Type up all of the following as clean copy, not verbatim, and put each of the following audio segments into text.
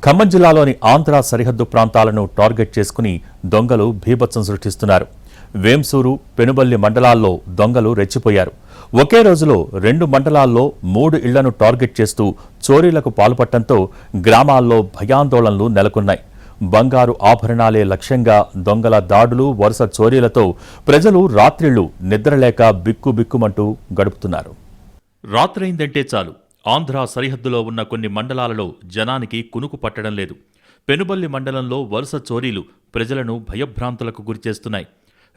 ఖమ్మం జిల్లాలోని ఆంధ్ర సరిహద్దు ప్రాంతాలను టార్గెట్ చేసుకుని దొంగలు భీభత్సం సృష్టిస్తున్నారు. వేంసూరు, పెనుబల్లి మండలాల్లో దొంగలు రెచ్చిపోయారు. ఒకే రోజులో 2 మండలాల్లో 3 ఇళ్లను టార్గెట్ చేస్తూ చోరీలకు పాల్పడటంతో గ్రామాల్లో భయాందోళనలు నెలకొన్నాయి. బంగారు ఆభరణాలే లక్ష్యంగా దొంగల దాడులు, వరుస చోరీలతో ప్రజలు రాత్రిళ్లు నిద్రలేక బిక్కుబిక్కుమంటూ గడుపుతున్నారు. రాత్రైందంటే చాలు ఆంధ్ర సరిహద్దులో ఉన్న కొన్ని మండలాలలో జనానికి కునుకు పట్టడం లేదు. పెనుబల్లి మండలంలో వరుస చోరీలు ప్రజలను భయభ్రాంతులకు గురిచేస్తున్నాయి.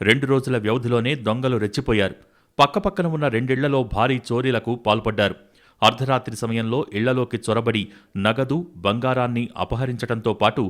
2 రోజుల వ్యవధిలోనే దొంగలు రెచ్చిపోయారు. పక్కపక్కన ఉన్న 2 ఇళ్లలో భారీ చోరీలకు పాల్పడ్డారు. అర్ధరాత్రి సమయంలో ఇళ్లలోకి చొరబడి నగదు, బంగారాన్ని అపహరించడంతో పాటు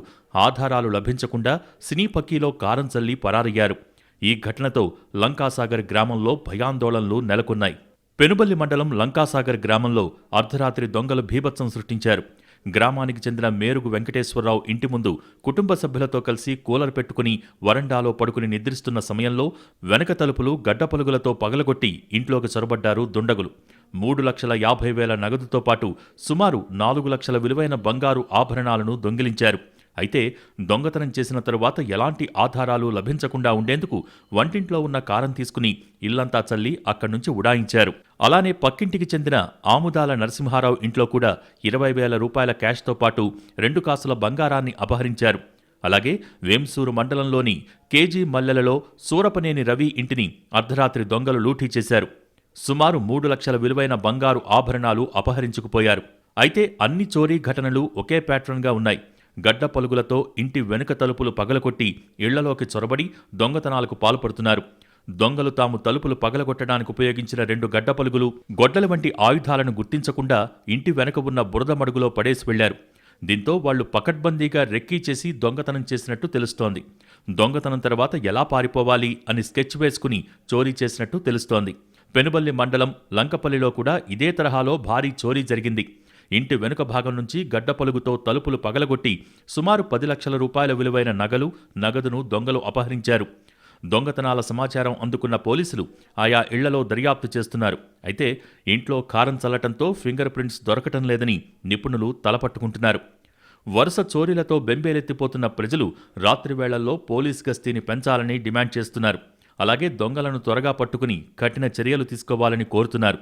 ఆధారాలు లభించకుండా సినీ పక్కీలో కారం చల్లి పరారయ్యారు. ఈ ఘటనతో లంకాసాగర్ గ్రామంలో భయాందోళనలు నెలకొన్నాయి. పెనుబల్లి మండలం లంకాసాగర్ గ్రామంలో అర్ధరాత్రి దొంగలు భీభత్సం సృష్టించారు. గ్రామానికి చెందిన మేరుగు వెంకటేశ్వరరావు ఇంటి ముందు కుటుంబ సభ్యులతో కలిసి కూలర్ పెట్టుకుని వరండాలో పడుకుని నిద్రిస్తున్న సమయంలో వెనక తలుపులు గడ్డపలుగులతో పగలగొట్టి ఇంట్లోకి చొరబడ్డారు దుండగులు. 3,50,000 నగదుతో పాటు సుమారు 4 లక్షల విలువైన బంగారు ఆభరణాలను దొంగిలించారు. అయితే దొంగతనం చేసిన తరువాత ఎలాంటి ఆధారాలు లభించకుండా ఉండేందుకు వంటింట్లో ఉన్న కారం తీసుకుని ఇల్లంతా చల్లి అక్కడి నుంచి ఉడాయించారు. అలానే పక్కింటికి చెందిన ఆముదాల నరసింహారావు ఇంట్లో కూడా 20,000 రూపాయల క్యాష్తో పాటు 2 కాసుల బంగారాన్ని అపహరించారు. అలాగే వేంసూరు మండలంలోని కేజీ మల్లెలలో సూరపనేని రవి ఇంటిని అర్ధరాత్రి దొంగలు లూటీ చేశారు. సుమారు 3 లక్షల విలువైన బంగారు ఆభరణాలు అపహరించుకుపోయారు. అయితే అన్ని చోరీ ఘటనలు ఒకే ప్యాటర్న్గా ఉన్నాయి. గడ్డ పలుగులతో ఇంటి వెనుక తలుపులు పగలగొట్టి ఇళ్లలోకి చొరబడి దొంగతనాలకు పాల్పడుతున్నారు. దొంగలు తాము తలుపులు పగలగొట్టడానికి ఉపయోగించిన 2 గడ్డ పలుగులు, గొడ్డల వంటి ఆయుధాలను గుర్తించకుండా ఇంటి వెనక ఉన్న బురద మడుగులో పడేసి వెళ్లారు. దీంతో వాళ్లు పకడ్బందీగా రెక్కీ చేసి దొంగతనం చేసినట్టు తెలుస్తోంది. దొంగతనం తర్వాత ఎలా పారిపోవాలి అని స్కెచ్ వేసుకుని చోరీ చేసినట్టు తెలుస్తోంది. పెనుబల్లి మండలం లంకపల్లిలో కూడా ఇదే తరహాలో భారీ చోరీ జరిగింది. ఇంటి వెనుక భాగం నుంచి గడ్డ పలుగుతో తలుపులు పగలగొట్టి సుమారు 10 లక్షల రూపాయల విలువైన నగదును దొంగలు అపహరించారు. దొంగతనాల సమాచారం అందుకున్న పోలీసులు ఆయా ఇళ్లలో దర్యాప్తు చేస్తున్నారు. అయితే ఇంట్లో కారం చల్లటంతో ఫింగర్ ప్రింట్స్ దొరకటం లేదని నిపుణులు తలపట్టుకుంటున్నారు. వరుస చోరీలతో బెంబేలెత్తిపోతున్న ప్రజలు రాత్రి వేళల్లో పోలీస్ గస్తీని పెంచాలని డిమాండ్ చేస్తున్నారు. అలాగే దొంగలను త్వరగా పట్టుకుని కఠిన చర్యలు తీసుకోవాలని కోరుతున్నారు.